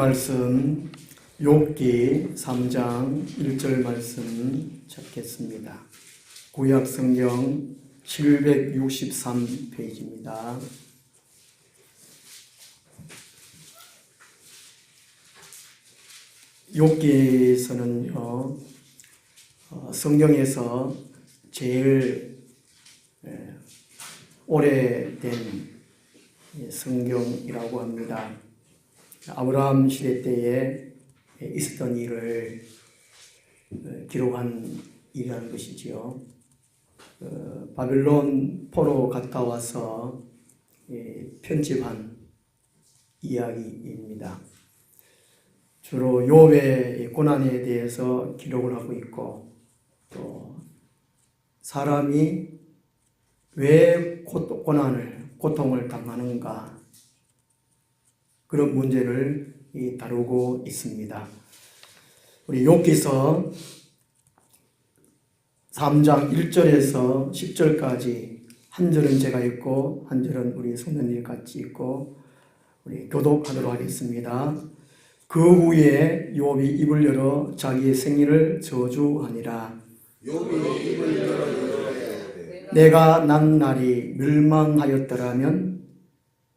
말씀 욥기 3장 1절 말씀 찾겠습니다. 구약 성경 763페이지입니다. 욥기에서는요, 성경에서 제일 오래된 성경이라고 합니다. 아브라함 시대 때에 있었던 일을 기록한 일이라는 것이지요. 바벨론 포로 갔다 와서 편집한 이야기입니다. 주로 욥의 고난에 대해서 기록을 하고 있고, 또 사람이 왜 고통을 당하는가, 그런 문제를 다루고 있습니다. 우리 욥기서 3장 1절에서 10절까지 한 절은 제가 읽고 한 절은 우리 성도님이 같이 읽고 우리 교독하도록 하겠습니다. 그 후에 욥이 입을 열어 자기의 생일을 저주하니라. 욥이 입을 열어 이르되 내가 난 날이 멸망하였더라면,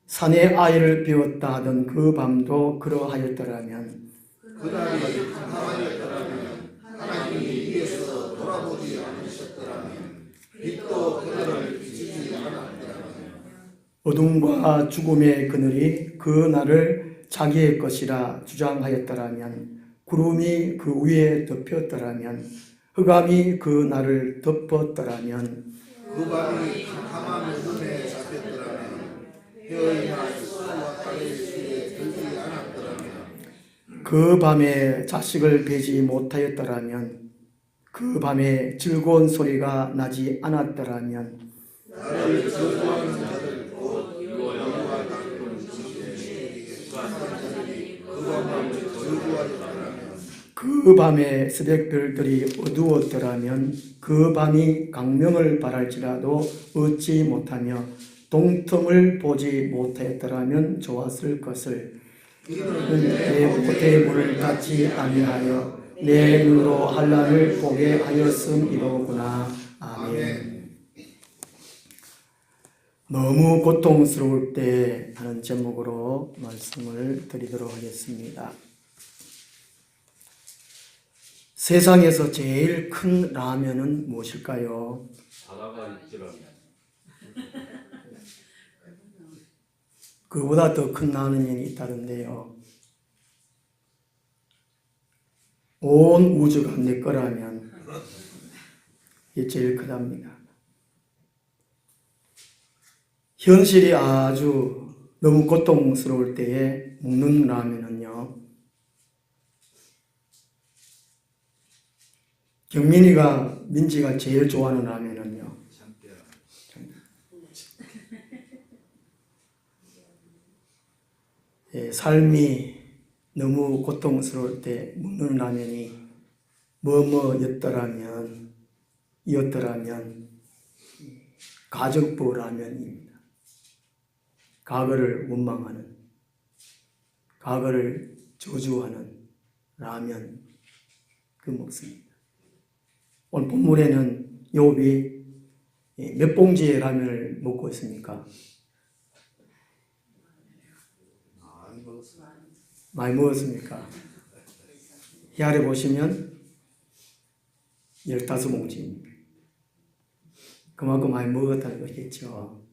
산에 아이를 비웠다 하던 그 밤도 그러하였더라면, 그날이 강하였더라면, 하나님이 위에서 돌아보지 않으셨더라면, 빛도 그날을 비추지 않았더라면, 어둠과 죽음의 그늘이 그 날을 자기의 것이라 주장하였더라면, 구름이 그 위에 덮였더라면, 흑암이 그 날을 덮었더라면, 그 밤이 캄캄한 눈에 잡혔더라면, 해이나 수와 달의 수에 들지 않았더라면, 그 밤에 자식을 베지 못하였더라면, 그 밤에 즐거운 소리가 나지 않았더라면, 나를 저주하는 자들 곧 여호와와 같은 지식의 사람들이 그 밤을 저주하였더라면, 그 밤에 새벽별들이 어두웠더라면, 그 밤이 강명을 발할지라도 얻지 못하며 동틈을 보지 못하였더라면 좋았을 것을. 내 곁에 문을 닫지 아니하여 내 눈으로 환난을 보게 하였음이로구나. 아멘. 너무 고통스러울 때 하는 제목으로 말씀을 드리도록 하겠습니다. 세상에서 제일 큰 라면은 무엇일까요? 바다가 있더라면. 그보다 더 큰 라면이 있다던데요. 온 우주가 내 거라면 이게 제일 크답니다. 현실이 아주 너무 고통스러울 때에 먹는 라면은요, 경민이가, 민지가 제일 좋아하는 라면은요, 삶이 너무 고통스러울 때 먹는 라면이 이었더라면 가정부 라면입니다. 과거를 원망하는, 과거를 저주하는 라면, 그 먹습니다. 오늘 본문에는 욥이 몇 봉지의 라면을 먹고 있습니까? 많이 먹었습니까? 이 아래 보시면 15봉지입니다. 그만큼 많이 먹었다는 것이겠죠.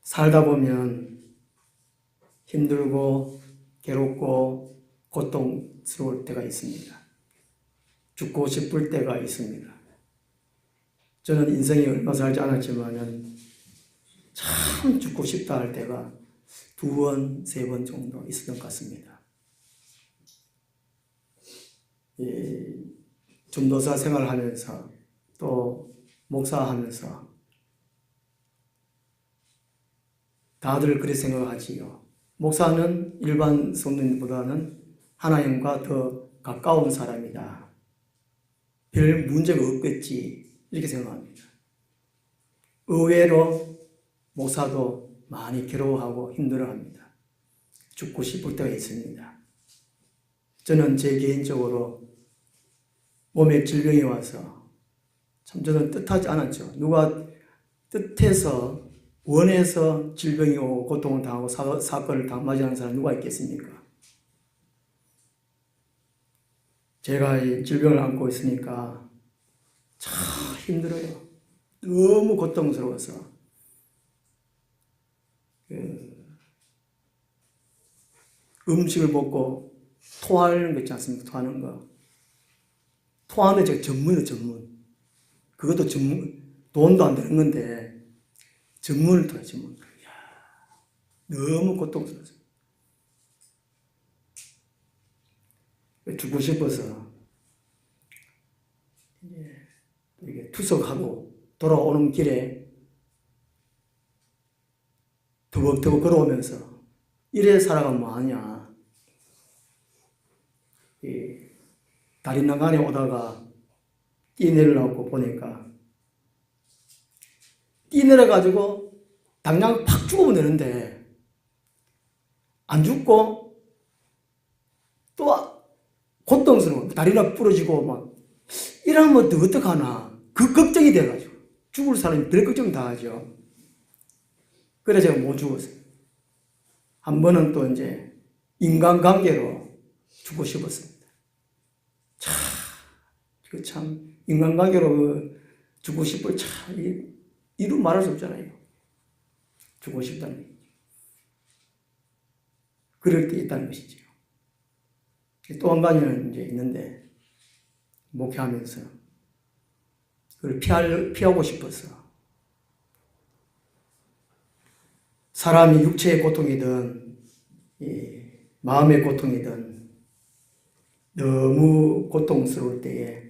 살다 보면 힘들고 괴롭고 고통스러울 때가 있습니다. 죽고 싶을 때가 있습니다. 저는 인생에 얼마 살지 않았지만은 참 죽고 싶다 할 때가 2번, 3번 정도 있었던 것 같습니다. 전도사 생활하면서 또 목사하면서 다들 그렇게 생각하지요. 목사는 일반 성도님보다는 하나님과 더 가까운 사람이다. 별 문제가 없겠지, 이렇게 생각합니다. 의외로 목사도 많이 괴로워하고 힘들어합니다. 죽고 싶을 때가 있습니다. 저는 제 개인적으로 몸에 질병이 와서 참 저는 뜻하지 않았죠. 누가 뜻해서 원해서 질병이 오고 고통을 당하고 사건을 맞이하는 사람 누가 있겠습니까? 제가 이 질병을 안고 있으니까 참 힘들어요. 너무 고통스러워서 음식을 먹고 토하는 거 있지 않습니까? 토하는 거. 토하는 제가 전문이에요, 전문. 그것도 전문, 돈도 안 되는 건데 전문을 토해요, 전문. 너무 고통스러워서. 죽고 싶어서 이게 투석하고 돌아오는 길에 더벅더벅 걸어오면서 이래 살아가면 뭐하냐. 다리 난간에 오다가 뛰내리려고 보니까 뛰내려가지고 당장 팍 죽으면 되는데 안 죽고 또 고통스러워. 다리가 부러지고 막 이러면 또 어떡하나. 그 걱정이 돼가지고 죽을 사람이 별 걱정 다 하죠. 그래서 제가 못 죽었어요. 한 번은 또 이제 인간관계로 죽고 싶었습니다. 참 인간관계로 죽고 싶을 참 이루 말할 수 없잖아요. 죽고 싶다는 얘기죠. 그럴 때 있다는 것이죠. 또 한 가지는 이제 있는데 목회하면서 그걸 피하고 싶어서 사람이 육체의 고통이든 마음의 고통이든 너무 고통스러울 때에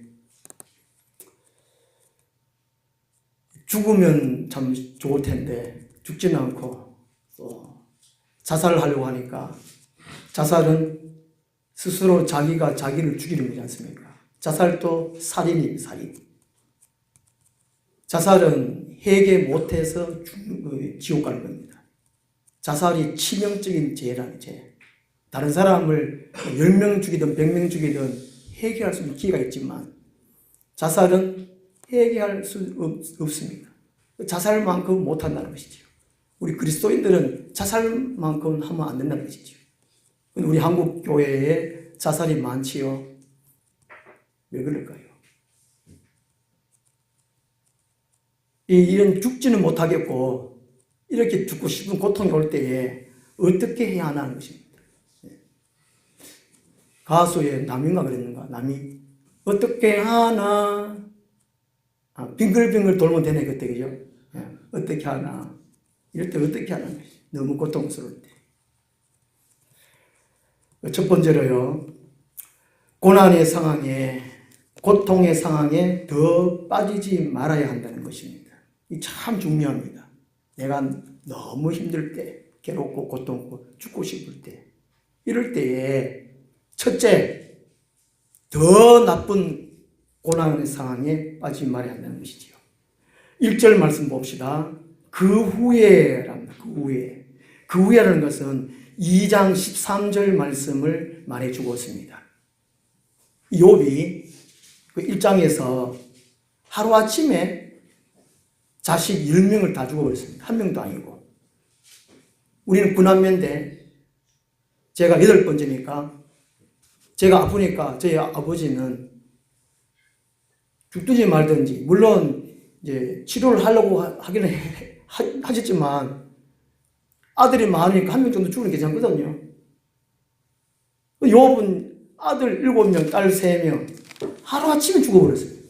죽으면 참 좋을 텐데 죽지는 않고 또 자살을 하려고 하니까 자살은 스스로 자기가 자기를 죽이는 거지 않습니까? 자살도 살인입니다, 살인. 자살은 회개 못해서 지옥 가는 겁니다. 자살이 치명적인 죄라는 죄. 다른 사람을 10명 죽이든 100명 죽이든 회개할 수 있는 기회가 있지만 자살은 회개할 수 없습니다. 자살만큼 못한다는 것이죠. 우리 그리스도인들은 자살만큼 하면 안 된다는 것이죠. 우리 한국 교회에 자살이 많지요. 왜 그럴까요? 이런 죽지는 못하겠고 이렇게 죽고 싶은 고통이 올 때에 어떻게 해야 하는 것입니다. 가수의 남인가 그랬는가? 남이 어떻게 하나 빙글빙글 돌면 되네 그때 그죠? 어떻게 하나 이럴 때 어떻게 하는 것이 너무 고통스러울 때. 첫 번째로요, 고난의 상황에, 고통의 상황에 더 빠지지 말아야 한다는 것입니다. 이 참 중요합니다. 내가 너무 힘들 때, 괴롭고 고통고 죽고 싶을 때, 이럴 때에 첫째, 더 나쁜 고난의 상황에 빠지지 말아야 한다는 것이지요. 1절 말씀 봅시다. 그 후에랍니다. 그 후에라는 것은 2장 13절 말씀을 말해주고 있습니다. 욥이 그 1장에서 하루아침에 자식 10명을 다 죽어버렸습니다. 한 명도 아니고. 우리는 9남매인데 제가 8번째니까 제가 아프니까 저희 아버지는 죽든지 말든지 물론 이제 치료를 하려고 하기는 하셨지만 아들이 많으니까 한 명 정도 죽으면 괜찮거든요. 욥은 아들 7명, 딸 3명 하루아침에 죽어버렸어요.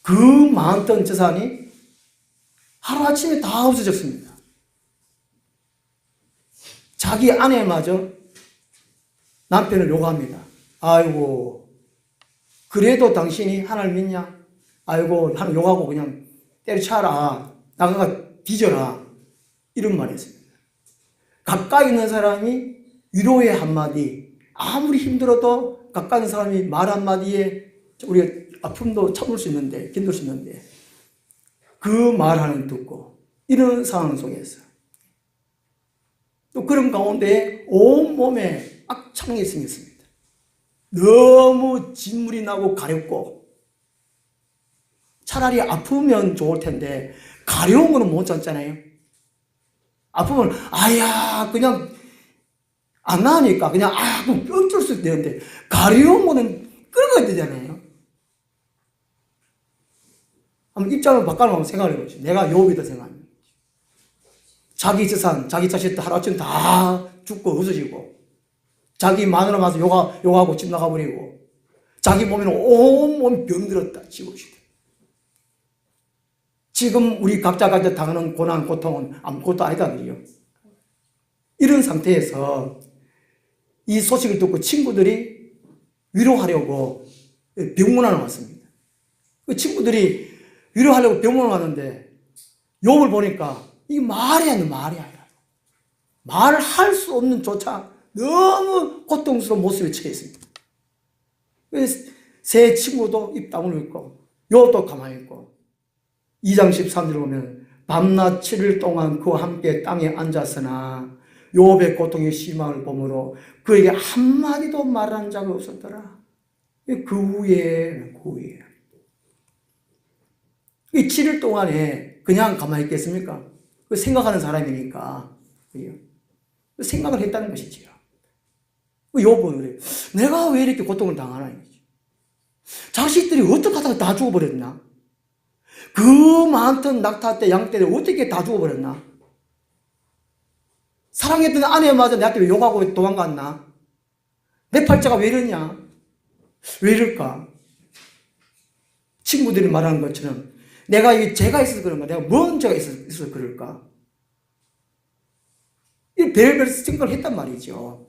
그 많던 재산이 하루아침에 다 없어졌습니다. 자기 아내마저 남편을 욕합니다. 아이고 그래도 당신이 하나님 믿냐? 아이고 하나님 욕하고 그냥 때려쳐라. 나가가 뒤져라. 이런 말을 했습니다. 가까이 있는 사람이 위로의 한마디, 아무리 힘들어도 가까이 있는 사람이 말 한마디에 우리가 아픔도 참을 수 있는데, 견딜 수 있는데 그 말하는 듣고 이런 상황 속에서 또 그런 가운데 온몸에 악창이 생겼습니다. 너무 진물이 나고 가렵고, 차라리 아프면 좋을 텐데 가려운 거는 못 참잖아요. 아프면 아야 그냥 안 나으니까 그냥 그럼 어쩔 수 되는데, 가려운 거는 끌어야 되잖아요. 한번 입장을 바꿔놓으면 생각을 해보죠. 내가 욥이다 생각합니다. 자기 재산, 자기 자식들 하루아침 다 죽고 없어지고, 자기 마누라 가서 욕하고 집 나가버리고, 자기 몸에는 온몸 병들었다 치고시다. 지금 우리 각자 당하는 고난, 고통은 아무것도 아니다 그래요. 이런 상태에서 이 소식을 듣고 친구들이 위로하려고 병문안에 왔습니다. 그 친구들이 위로하려고 병문안에 왔는데 욥을 보니까 이게 말이 안 돼, 말이 아니라. 말을 할 수 없는 조차 너무 고통스러운 모습에 처해 있습니다. 세 친구도 입 다물고 있고, 욥도 가만히 있고, 2장 13절을 보면 밤낮 7일 동안 그와 함께 땅에 앉았으나 욥의 고통의 심함을 보므로 그에게 한마디도 말한 자가 없었더라. 그 후에 이 7일 동안에 그냥 가만히 있겠습니까? 생각하는 사람이니까 생각을 했다는 것이지요. 욥은 그래, 내가 왜 이렇게 고통을 당하나 이거지. 자식들이 어떻게 하다가 다 죽어버렸나? 그 많던 낙타 때 양떼들 어떻게 다 죽어버렸나? 사랑했던 아내마저 내한테 왜 욕하고 도망갔나? 내 팔자가 왜 이러냐? 왜 이럴까? 친구들이 말하는 것처럼 내가 이 죄가 있어서 그런가? 내가 뭔 죄가 있어서 그럴까? 이 별별 생각을 했단 말이죠.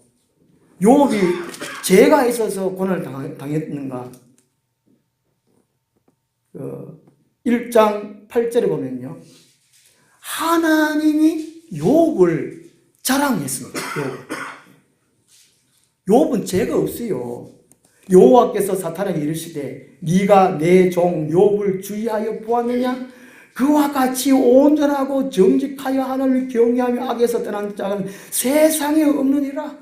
욥이 죄가 있어서 고난을 당했는가? 1장 8절에 보면요, 하나님이 욥을 자랑했습니다. 욥은 죄가 없어요. 여호와께서 사탄에게 이르시되 네가 내 종 욥을 주의하여 보았느냐? 그와 같이 온전하고 정직하여 하나님을 경외하며 악에서 떠난 자는 세상에 없느니라.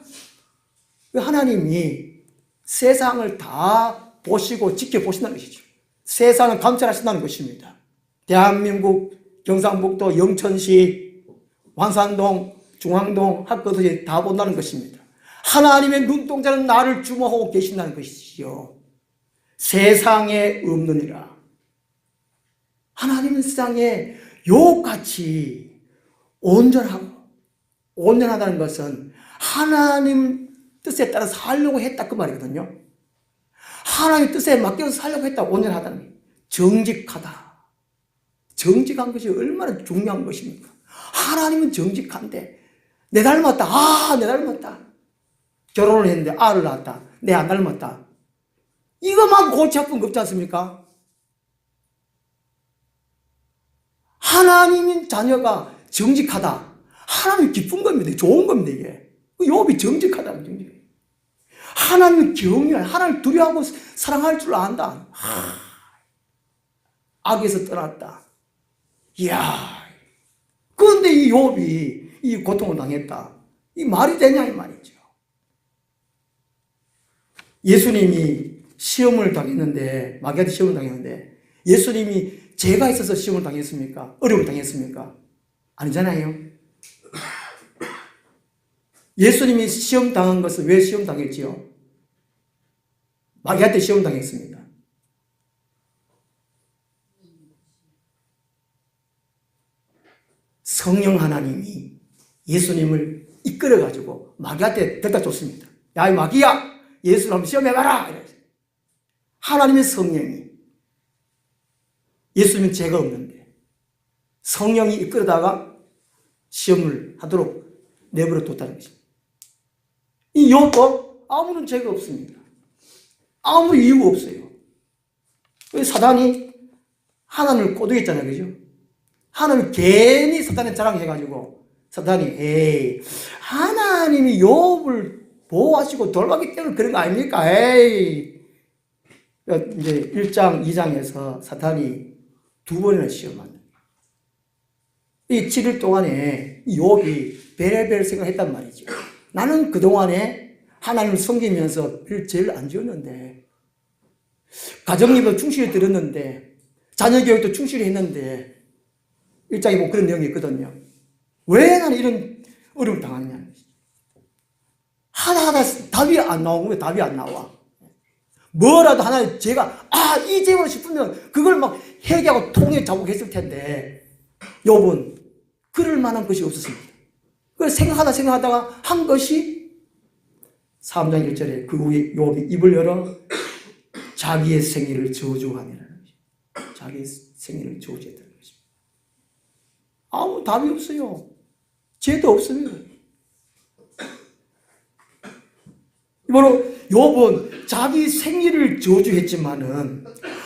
하나님이 세상을 다 보시고 지켜보신다는 것이죠. 세상을 감찰하신다는 것입니다. 대한민국 경상북도 영천시 완산동 중앙동 학교들이 다 본다는 것입니다. 하나님의 눈동자는 나를 주목하고 계신다는 것이지요. 세상에 없느니라. 하나님은 세상에 욥같이 온전하다는 것은 하나님 뜻에 따라 살려고 했다 그 말이거든요. 하나님 뜻에 맡겨서 살려고 했다. 온전하다는 거예요. 정직하다. 정직한 것이 얼마나 중요한 것입니까? 하나님은 정직한데 내 닮았다. 내 닮았다. 결혼을 했는데 아를 낳았다. 내 안 닮았다. 이것만 골치 아픈 거 없지 않습니까? 하나님인 자녀가 정직하다. 하나님이 기쁜 겁니다. 좋은 겁니다, 이게. 욥이 정직하다는 정직. 하나님을 경외해. 하나님을 두려워하고 사랑할 줄 안다. 악에서 떠났다. 이야. 그런데 이 욥이 이 고통을 당했다. 이 말이 되냐, 이 말이죠. 예수님이 시험을 당했는데, 마귀한테 시험을 당했는데, 예수님이 죄가 있어서 시험을 당했습니까? 어려움을 당했습니까? 아니잖아요. 예수님이 시험 당한 것은 왜 시험 당했지요? 마귀한테 시험 당했습니다. 성령 하나님이 예수님을 이끌어가지고 마귀한테 데려다 줬습니다. 야, 이 마귀야! 예수를 한번 시험해봐라! 하나님의 성령이, 예수님은 죄가 없는데 성령이 이끌어다가 시험을 하도록 내버려 뒀다는 것입니다. 이 욥도 아무런 죄가 없습니다. 아무 이유가 없어요. 사단이 하나님을 꼬드겼잖아요. 그죠? 하나님을 괜히 사단에 자랑해가지고 사단이 하나님이 욥을 보호하시고 돌봤기 때문에 그런 거 아닙니까? 이제 1장, 2장에서 사탄이 2번이나 시험한다. 이 7일 동안에 욥이 별의별 생각했단 말이죠. 나는 그동안에 하나님을 섬기면서 별 죄를 안 지었는데, 가정예배도 충실히 들었는데, 자녀교육도 충실히 했는데, 일장에 뭐 그런 내용이 있거든요. 왜 나는 이런 어려움을 당하느냐. 하다 답이 안 나오고 왜 답이 안 나와? 뭐라도 하나 제가 이 죄로 싶으면 그걸 막 회개하고 통에 자복했을 텐데 욥은 그럴 만한 것이 없었습니다. 그걸 생각하다가 한 것이 3장 1절에 그 후에 욥이 입을 열어 자기의 생애를 저주하니라는 것입니다. 자기의 생애를 저주했다는 것입니다. 아무 답이 없어요. 죄도 없습니다. 바로 욥은 자기 생일을 저주했지만은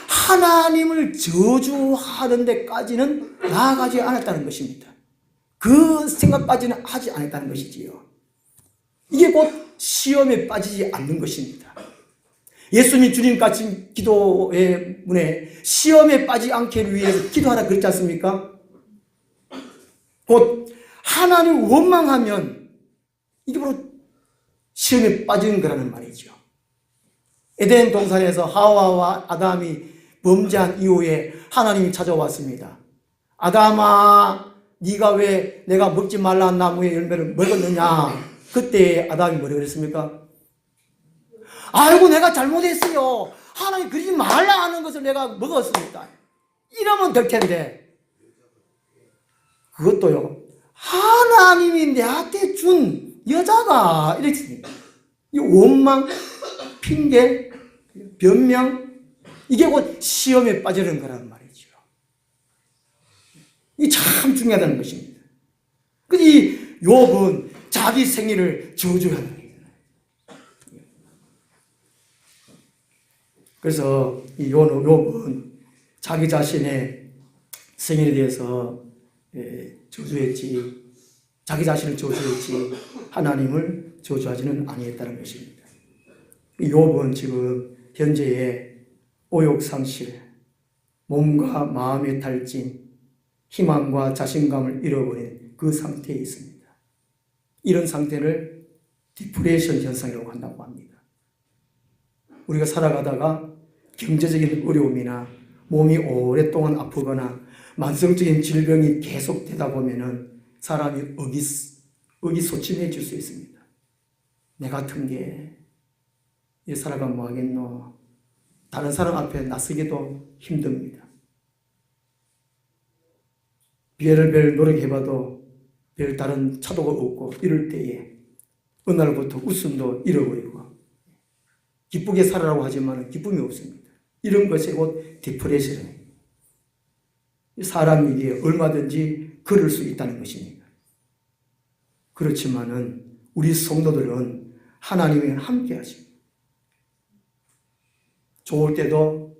하나님을 저주하는 데까지는 나아가지 않았다는 것입니다. 그 생각까지는 하지 않았다는 것이지요. 이게 곧 시험에 빠지지 않는 것입니다. 예수님 주님같이 기도의 문에 시험에 빠지지 않게 위해서 기도하라 그랬지 않습니까? 곧 하나님을 원망하면 이게 바로 시험에 빠지는 거라는 말이죠. 에덴 동산에서 하와와 아담이 범죄한 이후에 하나님이 찾아왔습니다. 아담아, 네가 왜 내가 먹지 말라는 나무의 열매를 먹었느냐? 그때 아담이 뭐라고 그랬습니까? 아이고, 내가 잘못했어요. 하나님 그러지 말라 하는 것을 내가 먹었습니다. 이러면 될 텐데. 그것도요, 하나님이 내한테 준 여자가 이랬습니다. 이 원망, 핑계, 변명, 이게 곧 시험에 빠지는 거라는 말이죠. 이게 참 중요하다는 것입니다. 그래서 이 욥은 자기 생일을 저주하는 거예요. 그래서 이 욥은 자기 자신의 생일에 대해서 저주했지, 자기 자신을 저주했지 하나님을 저주하지는 아니했다는 것입니다. 욥은 지금 현재의 오욕상실, 몸과 마음의 탈진, 희망과 자신감을 잃어버린 그 상태에 있습니다. 이런 상태를 디프레션 현상이라고 한다고 합니다. 우리가 살아가다가 경제적인 어려움이나 몸이 오랫동안 아프거나 만성적인 질병이 계속되다 보면은 사람이 의기소침해질 수 있습니다. 내 같은 게 이 살아가면 뭐 하겠노? 다른 사람 앞에 나서기도 힘듭니다. 별을 노력해봐도 별 다른 차도가 없고 이럴 때에 어느 날부터 웃음도 잃어버리고 기쁘게 살아라고 하지만 기쁨이 없습니다. 이런 것이 곧 디프레션입니다. 사람에게 얼마든지 그럴 수 있다는 것입니다. 그렇지만은 우리 성도들은 하나님이 함께 하십니다. 좋을 때도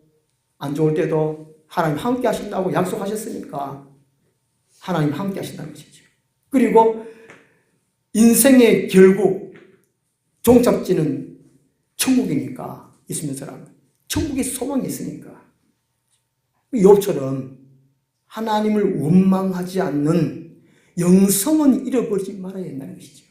안 좋을 때도 하나님 함께 하신다고 약속하셨으니까 하나님 함께 하신다는 것이죠. 그리고 인생의 결국 종착지는 천국이니까 있으면 사람은 천국의 소망이 있으니까 욥처럼 하나님을 원망하지 않는 영성은 잃어버리지 말아야 한다는 것이죠.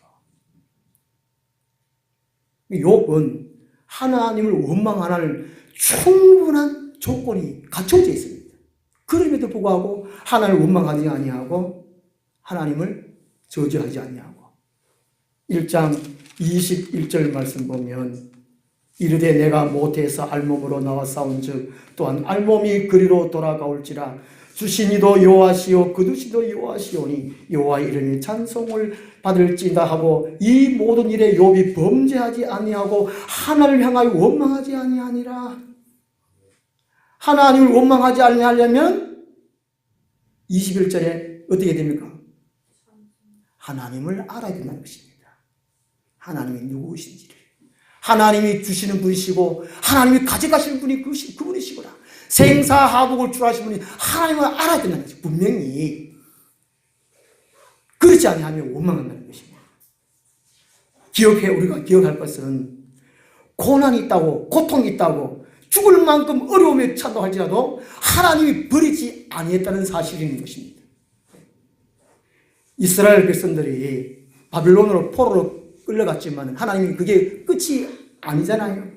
욥은 하나님을 원망 안 할 충분한 조건이 갖춰져 있습니다. 그럼에도 불구하고 하나님을 원망하지 아니하고 하나님을 저주하지 아니하고 1장 21절 말씀 보면 이르되 내가 모태에서 알몸으로 나와 싸운즉 또한 알몸이 그리로 돌아가올지라 주신 이도 여호와시요 거두시도 여호와시오니 여호와의 이름이 찬송을 받을지다 하고 이 모든 일에 욥이 범죄하지 아니하고 하나님을 향하여 원망하지 아니하니라. 하나님을 원망하지 아니하려면 21절에 어떻게 됩니까? 하나님을 알아야 된다는 것입니다. 하나님이 누구이신지를, 하나님이 주시는 분이시고 하나님이 가져가시는 분이 그분이시구나. 생사하복을 주하신 분이 하나님을 알아야 된다는 것이 분명히. 그렇지 아니하면 원망한다는 것입니다. 우리가 기억할 것은 고난이 있다고, 고통이 있다고, 죽을 만큼 어려움에 처한다 할지라도 하나님이 버리지 아니했다는 사실인 것입니다. 이스라엘 백성들이 바빌론으로 포로로 끌려갔지만 하나님이 그게 끝이 아니잖아요.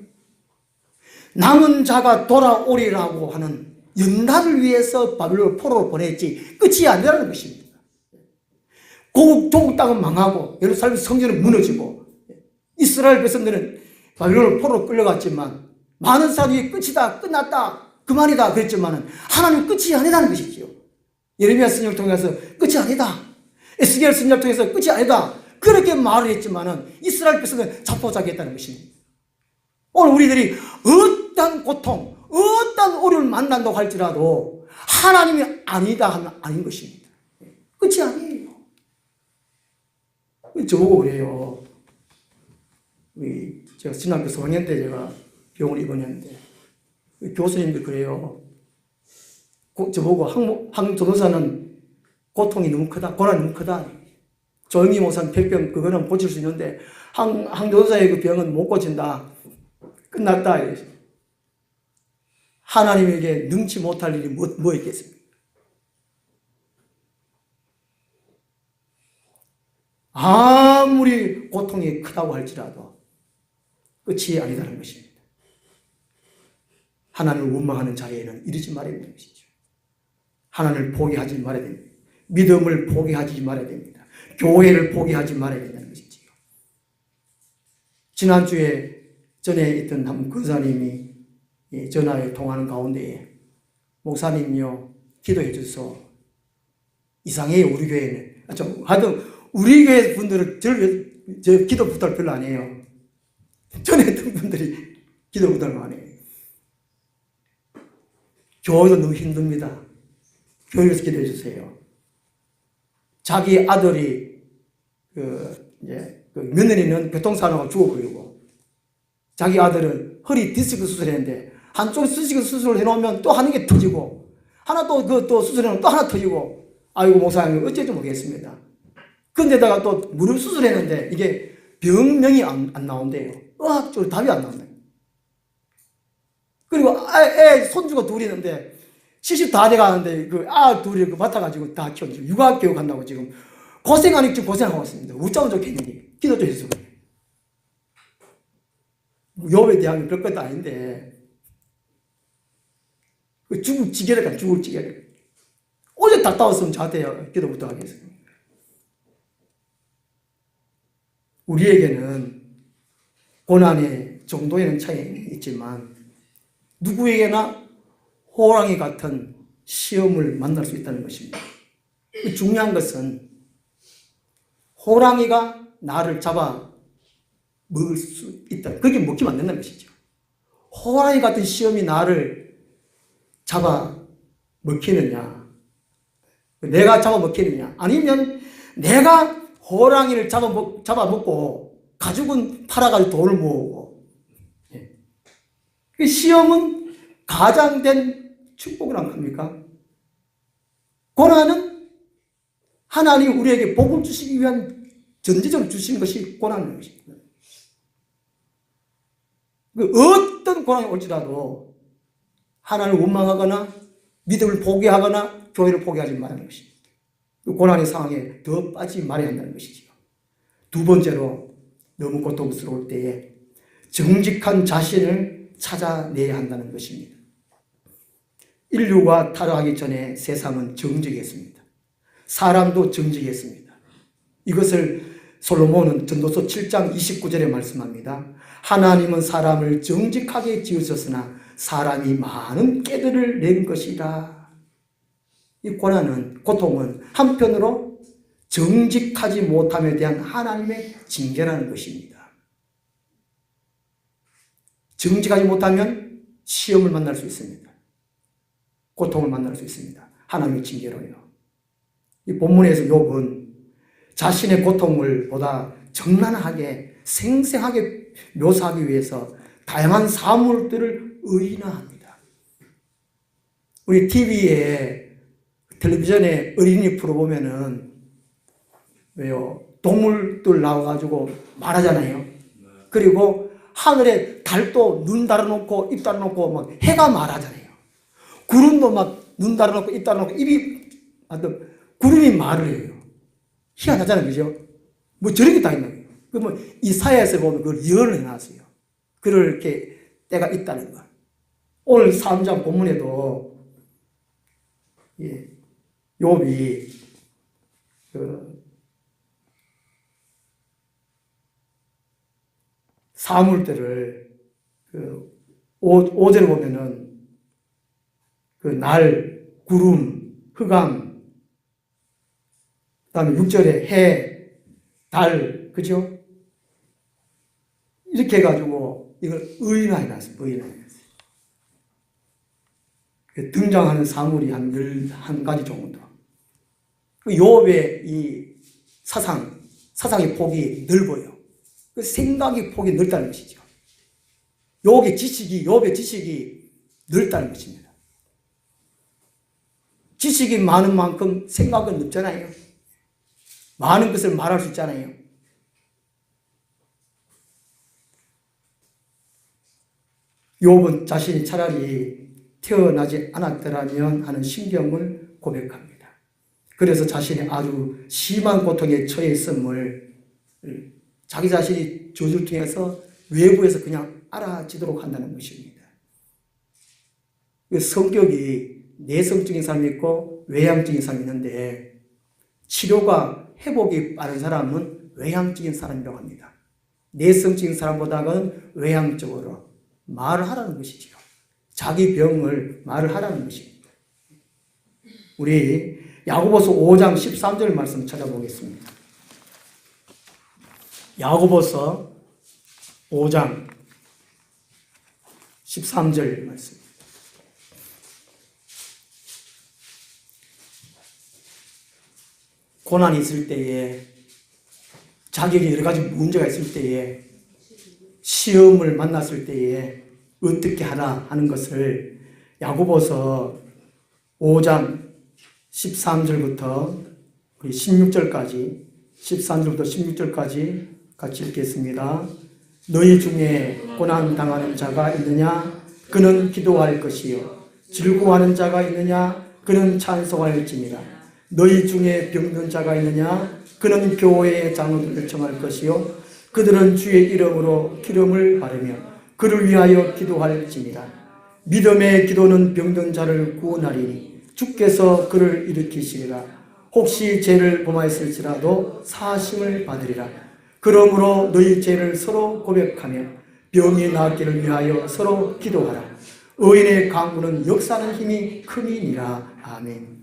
남은 자가 돌아오리라고 하는 연단을 위해서 바빌론 포로로 보냈지 끝이 아니라는 것입니다. 조국 땅은 망하고 예루살렘 성전은 무너지고 이스라엘 백성들은 바빌론 포로로 끌려갔지만 많은 사람이 끝이다, 끝났다, 그만이다 그랬지만 하나님 끝이 아니다는 것이지요. 예레미야 선지자를 통해서 끝이 아니다, 에스겔 선지자를 통해서 끝이 아니다 그렇게 말을 했지만 이스라엘 백성은 자포자기했다는 것입니다. 오늘 우리들이 어떤 고통, 어떤 어려움을 만난다고 할지라도 하나님이 아니다 하면 아닌 것입니다. 끝이 아니에요. 저보고 그래요. 제가 신학교 4학년 때 제가 병원을 입원했는데 교수님들 그래요. 저보고 한 전도사는 고통이 너무 크다, 고난이 너무 크다. 조영희 목사는 백병 그거는 고칠 수 있는데 한 전도사의 그 병은 못 고친다. 끝났다. 하나님에게 능치 못할 일이 뭐 있겠습니까? 아무리 고통이 크다고 할지라도 끝이 아니다는 것입니다. 하나님을 원망하는 자리에는 이르지 말아야 되는 것이죠. 하나님을 포기하지 말아야 됩니다. 믿음을 포기하지 말아야 됩니다. 교회를 포기하지 말아야 된다는 것이지요. 지난주에 전에 있던 한 근사님이 전화에 통하는 가운데에 목사님요 기도해 주소. 이상해요 우리 교회는. 하여튼 우리 교회 분들은 저 기도 부탁 별로 안 해요. 전에 했던 분들이 기도 부탁을 안 해요. 교회도 너무 힘듭니다. 교회에서 기도해 주세요. 자기 아들이 며느리는 교통사고가 죽어버리고 자기 아들은 허리 디스크 수술했는데 한쪽 디스크 수술을 해놓으면 또 하는 게 터지고 하나 또 수술해놓으면 또 하나 터지고 아이고 목사님 어째지 모르겠습니다. 근데다가 또 무릎 수술했는데 이게 병명이 안 나온대요. 의학적으로 답이 안 나온대요. 그리고 애 손주가 둘이 있는데 70 다 돼가는데 둘이 맡아가지고 다 키워주고 육아교육 한다고 지금 고생하니 지금 고생하고 있습니다. 어쩌면 좋겠는지 기도 좀 해주세요. 요배 대학이 별것도 아닌데 죽을 지게랄까 죽을 지게랄까 어제 갔다 왔으면 저한테 기도 부탁하겠습니다. 우리에게는 고난의 정도에는 차이는 있지만 누구에게나 호랑이 같은 시험을 만날 수 있다는 것입니다. 중요한 것은 호랑이가 나를 잡아 먹을 수 있다. 그게 먹히면 안 된다는 것이죠. 호랑이 같은 시험이 나를 잡아 먹히느냐, 내가 잡아 먹히느냐, 아니면 내가 호랑이를 잡아먹고 가죽은 팔아가지고 돈을 모으고. 그 시험은 가장된 축복을 안 합니까? 고난은 하나님이 우리에게 복을 주시기 위한 전제적으로 주신 것이 고난인 것입니다. 어떤 고난이 올지라도 하나님을 원망하거나 믿음을 포기하거나 교회를 포기하지 말라는 것입니다. 그 고난의 상황에 더 빠지지 말아야 한다는 것이지요. 두 번째로 너무 고통스러울 때에 정직한 자신을 찾아내야 한다는 것입니다. 인류가 타락하기 전에 세상은 정직했습니다. 사람도 정직했습니다. 이것을 솔로몬은 전도서 7장 29절에 말씀합니다. 하나님은 사람을 정직하게 지으셨으나 사람이 많은 깨들을 낸 것이라. 이 고통은 한편으로 정직하지 못함에 대한 하나님의 징계라는 것입니다. 정직하지 못하면 시험을 만날 수 있습니다. 고통을 만날 수 있습니다. 하나님의 징계로요. 이 본문에서 욥은 자신의 고통을 보다 적나라하게 생생하게 묘사하기 위해서 다양한 사물들을 의인화합니다. 우리 텔레비전에 어린이 프로 보면은 왜요? 동물들 나와가지고 말하잖아요. 그리고 하늘에 달도 눈 달아놓고 입 달아놓고 막 해가 말하잖아요. 구름도 막 눈 달아놓고 입 달아놓고 구름이 말을 해요. 희한하잖아요, 그죠? 뭐 저런 게 다 있는 거예요. 그러면 이사야에서 보면 그걸 예언을 해놨어요. 그렇게 때가 있다는 거. 오늘 3장 본문에도 욥이 사물 때를 5절에 보면은 그 날, 구름, 흑암, 그다음에 6절에 해, 달, 그죠? 이렇게 해가지고 이걸 의인화해 놨어요. 의인화해 놨어요. 등장하는 사물이 한 11가지 정도. 욥의 이 사상의 폭이 넓어요. 그 생각의 폭이 넓다는 것이죠. 욥의 지식이 넓다는 것입니다. 지식이 많은 만큼 생각은 넓잖아요. 많은 것을 말할 수 있잖아요. 욥은 자신이 차라리 태어나지 않았더라면 하는 심경을 고백합니다. 그래서 자신이 아주 심한 고통에 처해 있음을 자기 자신이 저주를 통해서 외부에서 그냥 알아지도록 한다는 것입니다. 성격이 내성적인 사람이 있고 외향적인 사람이 있는데 치료가 회복이 빠른 사람은 외향적인 사람이라고 합니다. 내성적인 사람보다는 외향적으로 말을 하라는 것이지요. 자기 병을 말을 하라는 것입니다. 우리 야고보서 5장 13절 말씀 찾아보겠습니다. 야고보서 5장 13절 말씀. 고난이 있을 때에, 자기에게 여러 가지 문제가 있을 때에, 시험을 만났을 때에 어떻게 하나 하는 것을 야고보서 5장 13절부터 16절까지 13절부터 16절까지 같이 읽겠습니다. 너희 중에 고난 당하는 자가 있느냐? 그는 기도할 것이요. 즐거워하는 자가 있느냐? 그는 찬송할지니라. 너희 중에 병든 자가 있느냐? 그는 교회의 장로들을 청할 것이요. 그들은 주의 이름으로 기름을 바르며 그를 위하여 기도할지니라. 믿음의 기도는 병든 자를 구원하리니 주께서 그를 일으키시리라. 혹시 죄를 범하였을지라도 사심을 받으리라. 그러므로 너희 죄를 서로 고백하며 병이 낫기를 위하여 서로 기도하라. 의인의 강구는 역사하는 힘이 큼이니라. 아멘.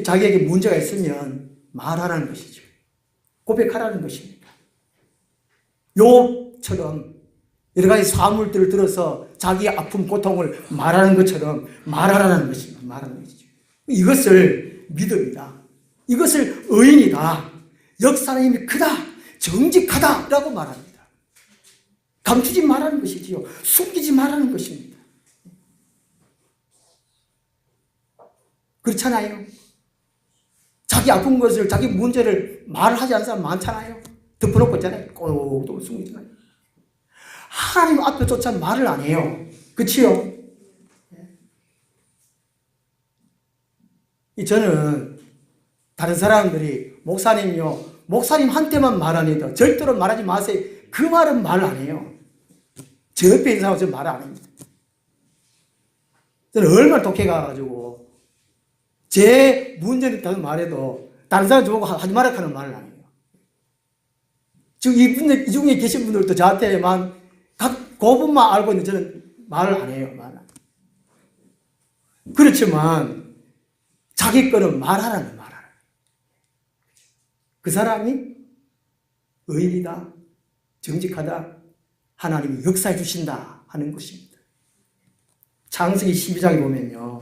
자기에게 문제가 있으면 말하라는 것이죠. 고백하라는 것입니다. 욥처럼 여러 가지 사물들을 들어서 자기의 아픔, 고통을 말하는 것처럼 말하라는 것입니다. 말하는 것이죠. 이것을 믿음이다. 이것을 의인이다. 역사의 힘이 크다. 정직하다라고 말합니다. 감추지 말라는 것이지요. 숨기지 말라는 것입니다. 그렇잖아요. 자기 아픈 것을, 자기 문제를 말하지 않는 사람 많잖아요. 덮어놓고 있잖아요. 꼭 숨기잖아요. 하나님 앞에조차 말을 안 해요. 그치요? 저는 다른 사람들이 목사님한테만 말하니다. 절대로 말하지 마세요. 그 말은 말 안 해요. 제 옆에 있는 사람은 말 안 합니다. 저는 얼마나 독해가지고 제 문제를 다른 말해도 다른 사람 저보고 하지 말라 하는 말을 안 해요. 지금 이 중에 계신 분들도 저한테만 그 부분만 알고 있는데 저는 말을 안 해요. 말. 그렇지만 자기 거는 말하라는 말하라. 그 사람이 의인이다, 정직하다, 하나님이 역사해 주신다 하는 것입니다. 창세기 12장에 보면요,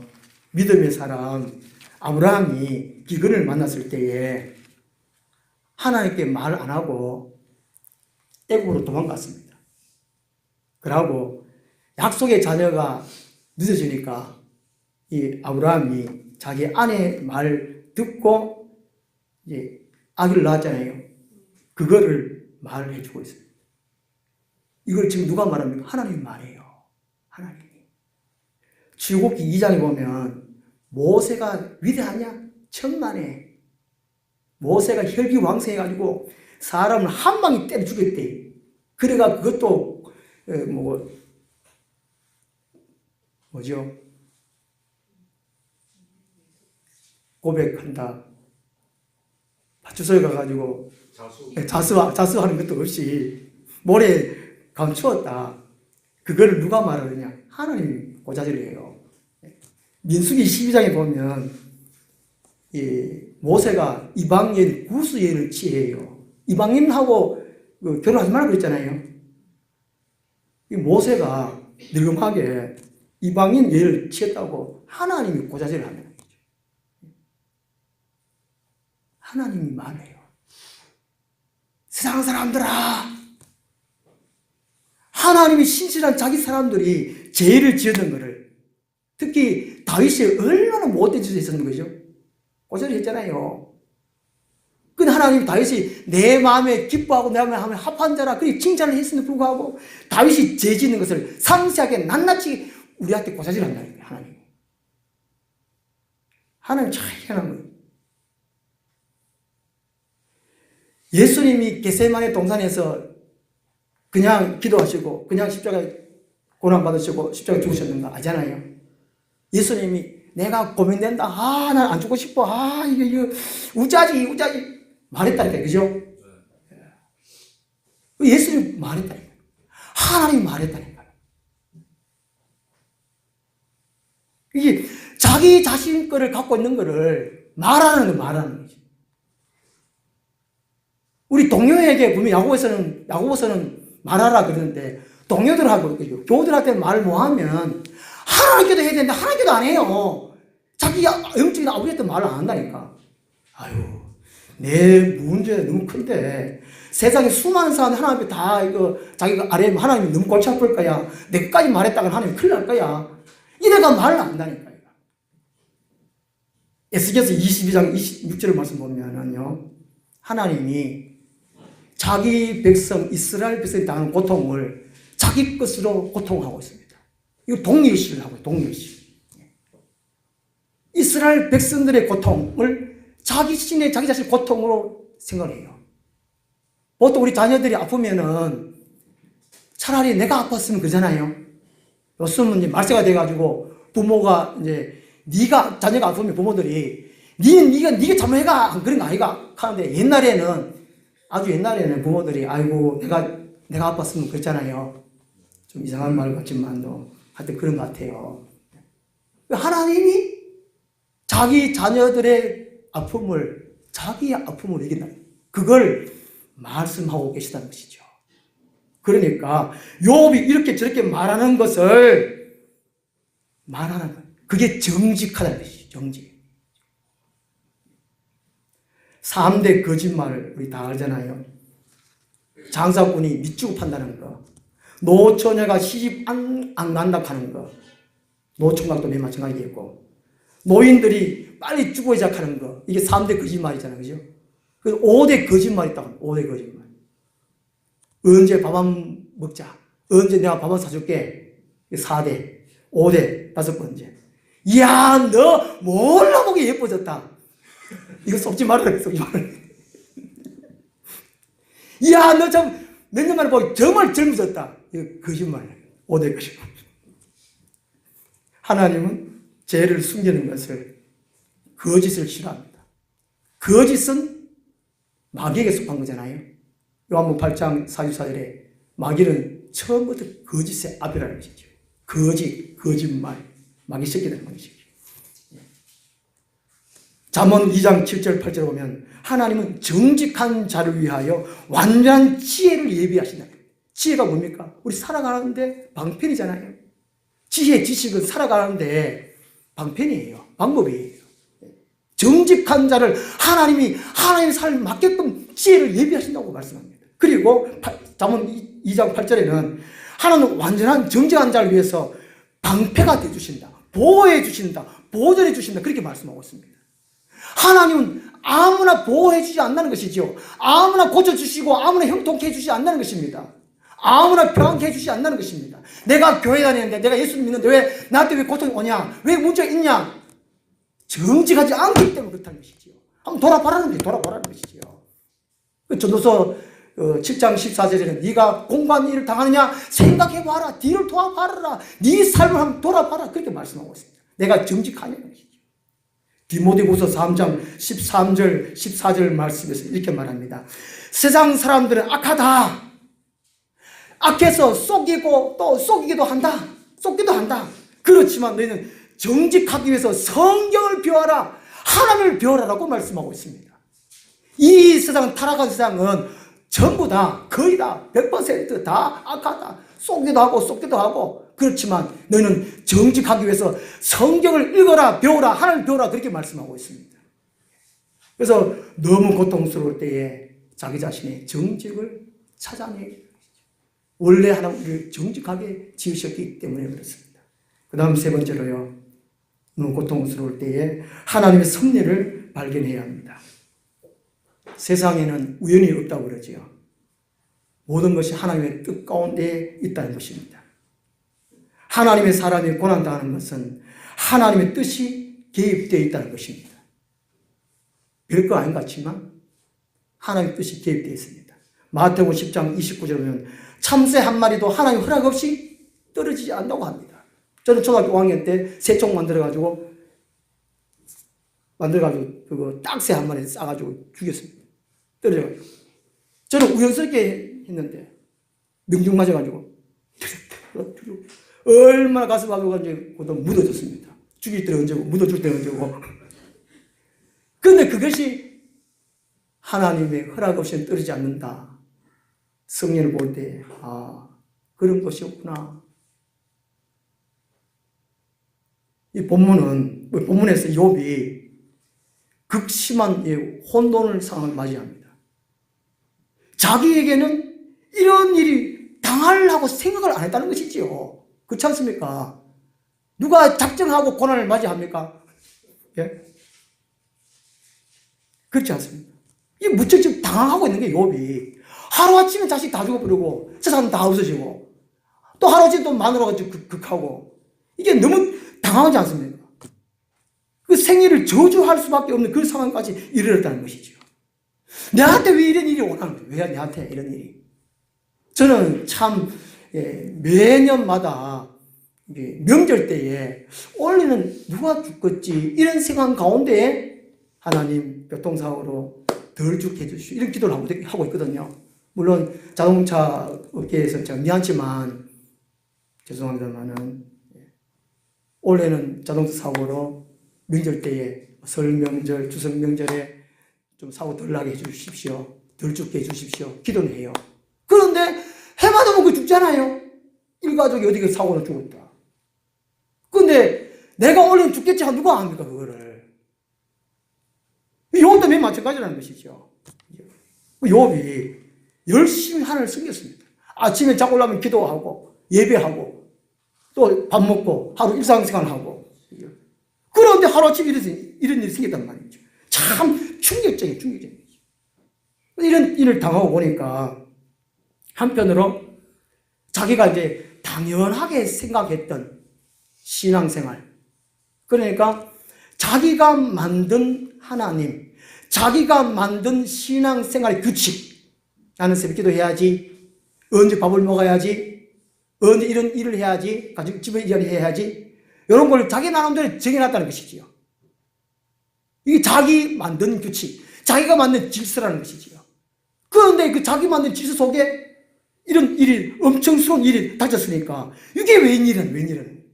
믿음의 사람 아브라함이 기근을 만났을 때에 하나님께 말 안 하고 애굽으로 도망갔습니다. 그러고 약속의 자녀가 늦어지니까 이 아브라함이 자기 아내 말 듣고 이제 아기를 낳았잖아요. 그거를 말을 해주고 있습니다. 이걸 지금 누가 말합니까? 하나님이 말해요. 하나님이. 출애굽기 2장에 보면 모세가 위대하냐? 천만에 모세가 혈기왕성해가지고 사람을 한 방에 때려 죽였대. 그래가 그것도 뭐죠? 고백한다. 파출소에 가가지고 자수하는 것도 없이 모래 감추었다. 그거를 누가 말하느냐? 하나님이 고자질을 해요. 민수기 12장에 보면 모세가 이방인 구수예를 취해요. 이방인하고 결혼하지 말라고 그랬잖아요. 모세가 늙음하게 이방인 예를 취했다고 하나님이 고자질을 하는 거죠. 하나님이 말해요. 세상 사람들아, 하나님이 신실한 자기 사람들이 죄를 지었는 것을, 특히 다윗이 얼마나 못된 짓을 했었는 거죠. 고자질 했잖아요. 근데 하나님 다윗이 내 마음에 기뻐하고 내 마음에 합한 자라 그렇게 칭찬을 했음에도 불구하고 다윗이 죄 짓는 것을 상세하게 낱낱이 우리한테 고자질한다는 거예요. 하나님 참 희한한 거예요. 예수님이 겟세마네 동산에서 그냥 기도하시고 그냥 십자가에 고난받으시고 십자가에 죽으셨는 거 알잖아요. 예수님이 내가 고민된다. 난 안 죽고 싶어. 이거 우짜지 말했다니까. 그죠? 예수님이 말했다니까. 하나님이 말했다니까. 이게 자기 자신 거를 갖고 있는 거를 말하는 거죠. 우리 동료에게 보면 야고보서는 말하라 그러는데 동료들하고 교우들한테 말을 못하면 하나님께도 해야 되는데 하나님께도 안 해요. 자기 영적인 아버지한테 말을 안 한다니까. 내 문제 너무 큰데 세상에 수많은 사람들 하나님 앞에 다 자기가 아래 하나님이 너무 골치 아플 거야. 내까지 말했다가 하나님 큰일 날 거야. 이래가 말을 안 한다니까. 에스겔서 22장 26절을 말씀 보면은요, 하나님이 자기 백성 이스라엘 백성이 당하는 고통을 자기 것으로 고통하고 있습니다. 이거 동일시를 하고 있어요. 동일시. 이스라엘 백성들의 고통을 자기 자신 고통으로 생각해요. 보통 우리 자녀들이 아프면은 차라리 내가 아팠으면 그러잖아요. 요즘은 이제 말세가 돼가지고 부모가 이제 자녀가 아프면 부모들이 네가 잘못해가 그런 거 아이가 하는데 아주 옛날에는 부모들이 아이고 내가 아팠으면 그랬잖아요. 좀 이상한 말 같지만도 하여튼 그런 것 같아요. 하나님이 자기 자녀들의 자기의 아픔을 이긴다. 그걸 말씀하고 계시다는 것이죠. 그러니까 욥이 이렇게 저렇게 말하는 것을 말하는 거예요. 그게 정직하다는 것이죠. 정직. 3대 거짓말을 우리 다 알잖아요. 장사꾼이 밑주고 판다는 거, 노처녀가 시집 안 간다 하는 거, 노총각도 맨 마찬가지겠고, 노인들이 빨리 죽어야 하는 거, 이게 3대 거짓말이잖아요. 그죠? 그래서 5대 거짓말이 있다고. 5대 거짓말. 언제 밥 한 먹자. 언제 내가 밥 한 사줄게. 4대. 5대. 5번째. 이야, 너 몰라 보기 예뻐졌다. 이거 속지 말아라. 속지 말아라. 이야, 너 참 몇 년 만에 보기 정말 젊어졌다. 이거 거짓말. 5대 거짓말. 하나님은 죄를 숨기는 것을, 거짓을 싫어합니다. 거짓은 마귀에게 속한 거잖아요. 요한복음 8장 44절에 마귀는 처음부터 거짓의 아비라는 것이죠. 거짓말, 마귀 새끼라는 것이죠. 잠언 2장 7절 8절에 보면 하나님은 정직한 자를 위하여 완전한 지혜를 예비하신다. 지혜가 뭡니까? 우리 살아가는데 방편이잖아요. 지혜, 지식은 살아가는데 방편이에요. 방법이에요. 정직한 자를 하나님의 삶에 맞게끔 지혜를 예비하신다고 말씀합니다. 그리고 잠언 2장 8절에는 하나님은 완전한 정직한 자를 위해서 방패가 되어주신다. 보호해 주신다. 보존해 주신다. 그렇게 말씀하고 있습니다. 하나님은 아무나 보호해 주지 않는 것이죠. 아무나 고쳐주시고 아무나 형통케 해주지 않는 것입니다. 아무나 평안케 해주지 않는 것입니다. 내가 교회 다니는데, 내가 예수 믿는데 나한테 왜 고통이 오냐? 왜 문제가 있냐? 정직하지 않기 때문에 그렇다는 것이지요. 한번 돌아보라는 것이지요. 그 전도서 7장 14절에는 네가 공고한 일을 당하느냐 생각해봐라. 뒤를 돌아봐라. 네 삶을 한번 돌아봐라. 그렇게 말씀하고 있습니다. 내가 정직하냐는 것이죠. 디모데후서 3장 13절 14절 말씀에서 이렇게 말합니다. 세상 사람들은 악하다. 악해서 속이고 또 속이기도 한다. 그렇지만 너희는 정직하기 위해서 성경을 배워라. 하나님을 배워라라고 말씀하고 있습니다. 이 세상은 타락한 세상은 전부 다 거의 다 100%다 악하다. 속기도 하고 그렇지만 너희는 정직하기 위해서 성경을 읽어라 배워라 하나님을 배워라 그렇게 말씀하고 있습니다. 그래서 너무 고통스러울 때에 자기 자신의 정직을 찾아내야 합니다. 원래 하나님을 정직하게 지으셨기 때문에 그렇습니다. 그 다음 세 번째로요. 너무 고통스러울 때에 하나님의 섭리를 발견해야 합니다. 세상에는 우연이 없다고 그러지요. 모든 것이 하나님의 뜻 가운데 있다는 것입니다. 하나님의 사람이 고난당하는 것은 하나님의 뜻이 개입되어 있다는 것입니다. 별거 아닌 것 같지만 하나님의 뜻이 개입되어 있습니다. 마태복음 10장 29절에 보면 참새 한 마리도 하나님 허락 없이 떨어지지 않는다고 합니다. 저는 초등학교 5학년 때 새총 만들어가지고 그거 딱새 한 마리 싸가지고 죽였습니다. 떨어져가지고. 저는 우연스럽게 했는데 명중 맞아가지고 얼마나 가슴 아프고 묻어졌습니다. 죽일 때 얹고 묻어줄 때 얹고. 그런데 그것이 하나님의 허락 없이는 떨어지지 않는다. 성령을 볼 때 그런 것이었구나. 이 본문에서 욥이 극심한 혼돈을 상황을 맞이합니다. 자기에게는 이런 일이 당하려고 생각을 안 했다는 것이지요. 그렇지 않습니까? 누가 작정하고 고난을 맞이합니까? 예? 그렇지 않습니다. 이 무척 지금 당황하고 있는 게 욥이. 하루아침에 자식 다 죽어버리고 재산 다 없어지고 또 하루아침에 또 마누라가 극하고 이게 너무 당황하지 않습니까? 그 생애를 저주할 수밖에 없는 그 상황까지 이르렀다는 것이죠. 내한테 왜 이런 일이 오나는 거예요? 왜 내한테 이런 일이? 저는 참 매년마다 명절 때에 올해는 누가 죽겠지 이런 생각 가운데 하나님 교통사고로 덜 죽게 해주시오 이런 기도를 하고 있거든요. 물론 자동차 업계에서 제가 미안하지만 죄송합니다만은 올해는 자동차 사고로 명절 때에 설 명절, 추석 명절에 좀 사고 덜 나게 해주십시오. 덜 죽게 해주십시오. 기도는 해요. 그런데 해마다 보고 죽잖아요. 일가족이 어디 사고로 죽었다. 그런데 내가 올해는 죽겠지 하면 누가 합니까 그거를. 욥도 맨 마찬가지라는 것이죠. 욥이 열심히 하나님을 섬겼습니다. 아침에 자고 나면 기도하고 예배하고 또 밥 먹고 하루 일상생활하고. 그런데 하루아침에 이런 일이 생겼단 말이죠. 참 충격적이죠. 이런 일을 당하고 보니까 한편으로 자기가 이제 당연하게 생각했던 신앙생활, 그러니까 자기가 만든 하나님, 자기가 만든 신앙생활의 규칙, 나는 새벽 기도해야지, 언제 밥을 먹어야지, 언제 이런 일을 해야지, 가족 집에 일을 해야지, 이런 걸 자기 나름대로 정해놨다는 것이지요. 이게 자기 만든 규칙, 자기가 만든 질서라는 것이지요. 그런데 그 자기 만든 질서 속에 이런 일이, 엄청스러운 일이 닥쳤으니까 이게 웬일은.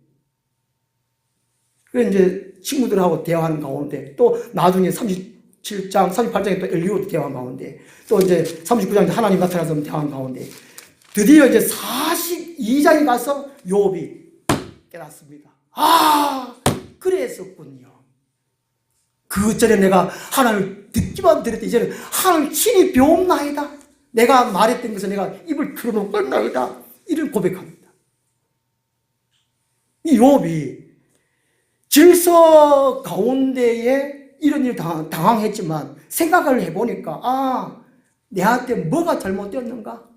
그래서 이제 친구들하고 대화하는 가운데 또 나중에 37장, 38장에 또 엘리야도 대화하는 가운데 또 이제 39장에 하나님 나타나서 대화하는 가운데 드디어 이제 42장에 가서 욥이 깨닫습니다. 그랬었군요. 그 전에 내가 하나님을 듣기만 들었더니 이제는 하나님 친히 배움나이다. 내가 말했던 것을 내가 입을 틀어놓고 껐나이다. 이런 고백합니다. 이 욥이 질서 가운데에 이런 일을 당황했지만 생각을 해보니까 내한테 뭐가 잘못되었는가?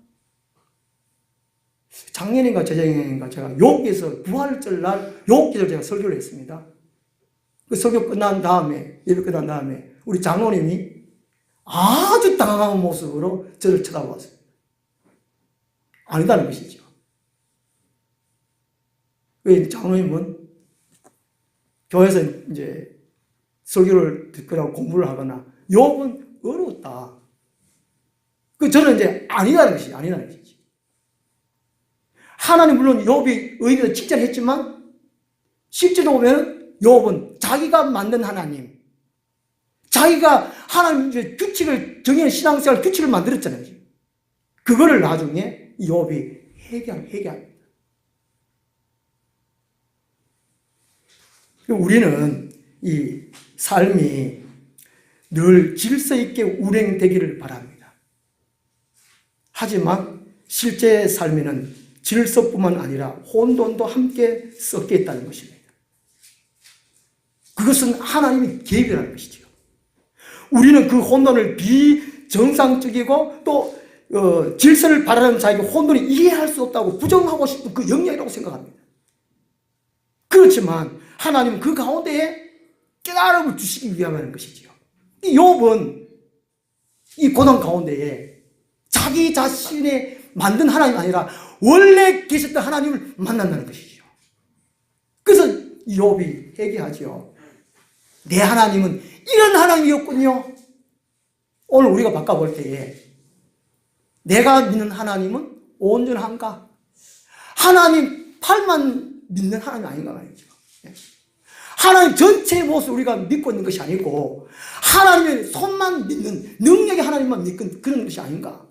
작년인가 재작년인가 제가 욥기에서 부활절 날 욥기를 제가 설교를 했습니다. 그 설교 끝난 다음에 예배 끝난 다음에 우리 장로님이 아주 당황한 모습으로 저를 쳐다보았어요. 아니다는 것이죠. 왜 장로님은 교회에서 이제 설교를 듣거나 공부를 하거나 욥은 어려웠다. 저는 이제 아니다는 것이지, 아니다는 것이지. 하나님 물론 욥이 의인으로 칭찬했지만 실제로 보면 욥은 자기가 만든 하나님, 자기가 하나님 규칙을 정해놓은 신앙생활 규칙을 만들었잖아요. 그거를 나중에 욥이 회개합니다. 우리는 이 삶이 늘 질서 있게 운행되기를 바랍니다. 하지만 실제 삶에는 질서뿐만 아니라 혼돈도 함께 섞여 있다는 것입니다. 그것은 하나님이 개입이라는 것이죠. 우리는 그 혼돈을 비정상적이고 또 질서를 바라는 자에게 혼돈을 이해할 수 없다고 부정하고 싶은 그 영역이라고 생각합니다. 그렇지만 하나님은 그 가운데에 깨달음을 주시기 위함 하는 것이지요. 이 욥은 이 고난 가운데에 자기 자신의 만든 하나님이 아니라 원래 계셨던 하나님을 만난다는 것이죠. 그래서 욥이 회개하죠. 내 하나님은 이런 하나님이었군요. 오늘 우리가 바꿔볼 때에 내가 믿는 하나님은 온전한가? 하나님 팔만 믿는 하나님 아닌가 말이죠. 하나님 전체의 모습을 우리가 믿고 있는 것이 아니고 하나님의 손만 믿는 능력의 하나님만 믿는 그런 것이 아닌가.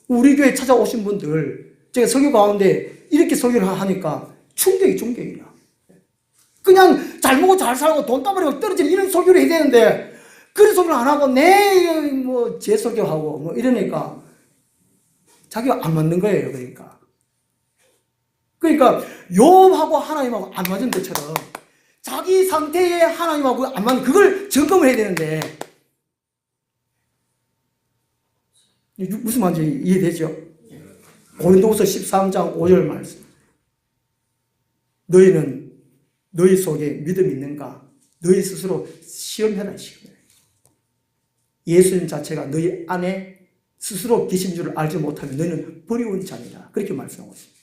우리 교회 찾아오신 분들 제가 설교 가운데 이렇게 설교를 하니까 충격이야. 그냥 잘 먹고 잘 살고 돈 따버리고 떨어지는 이런 설교를 해야 되는데 그런 설교를 안 하고 제 설교하고 이러니까 자기가 안 맞는 거예요. 그러니까 욥하고 하나님하고 안 맞은 것처럼 자기 상태에 하나님하고 안 맞는 그걸 점검을 해야 되는데 무슨 말인지 이해되죠? 고린도후서 13장 5절 말씀. 너희는 너희 속에 믿음이 있는가? 너희 스스로 시험해라. 예수님 자체가 너희 안에 스스로 계신 줄을 알지 못하면 너희는 버리운 자니라. 그렇게 말씀하고 있습니다.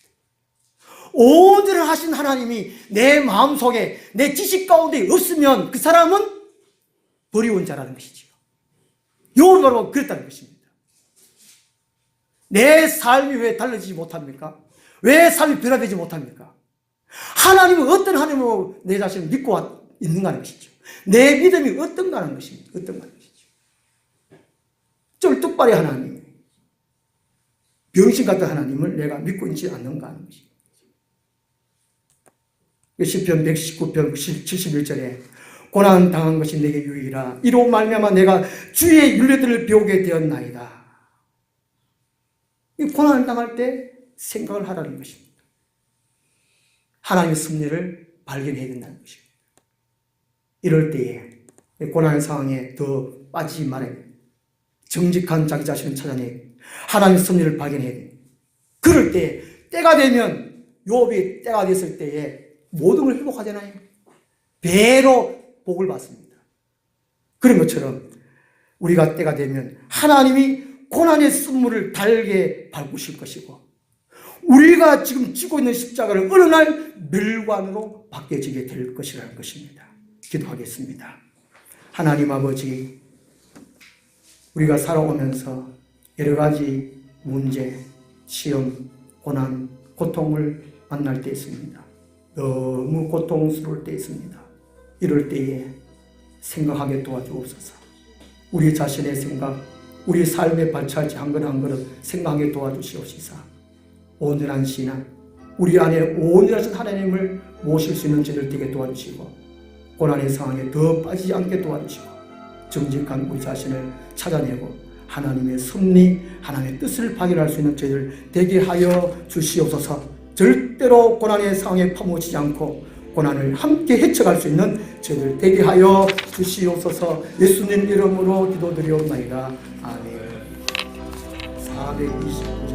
온전을 하신 하나님이 내 마음속에 내 지식 가운데 없으면 그 사람은 버리운 자라는 것이지요. 욥은 바로 그랬다는 것입니다. 내 삶이 왜 달라지지 못합니까? 왜 삶이 변화되지 못합니까? 하나님은 어떤 하나님으로 내 자신을 믿고 있는가 하는 것이죠. 내 믿음이 어떤가 하는 것입니다. 쫄뚝발이 하나님, 병신 같은 하나님을 내가 믿고 있지 않는가 하는 것입니다. 시편 119편 71절에 고난 당한 것이 내게 유익이라 이로 말미암아 내가 주의 율례들을 배우게 되었나이다. 이 고난을 당할 때 생각을 하라는 것입니다. 하나님의 섭리를 발견해야 된다는 것입니다. 이럴 때에 고난의 상황에 더 빠지지 말아야 됩니다. 정직한 자기 자신을 찾아내 하나님의 섭리를 발견해야 됩니다. 그럴 때 때가 되면 욥이 때가 됐을 때에 모든 걸 회복하잖아요. 배로 복을 받습니다. 그런 것처럼 우리가 때가 되면 하나님이 고난의 쓴물을 달게 밟으실 것이고 우리가 지금 지고 있는 십자가를 어느 날 멸관으로 바뀌어지게 될 것이라는 것입니다. 기도하겠습니다. 하나님 아버지, 우리가 살아오면서 여러 가지 문제, 시험, 고난, 고통을 만날 때 있습니다. 너무 고통스러울 때 있습니다. 이럴 때에 생각하게 도와주옵소서. 우리 자신의 생각, 우리 삶의 발자취 한 걸음 한 걸음 생각하게 도와주시옵시사. 온전한 신앙, 우리 안에 온전하신 하나님을 모실 수 있는 저들 되게 도와주시고 고난의 상황에 더 빠지지 않게 도와주시고 정직한 우리 자신을 찾아내고 하나님의 섭리, 하나님의 뜻을 발견할 수 있는 저희들 되게 하여 주시옵소서. 절대로 고난의 상황에 파묻히지 않고 고난을 함께 헤쳐갈 수 있는 저희들 되게 하여 주시옵소서. 예수님 이름으로 기도드리옵나이다. 아멘. 429장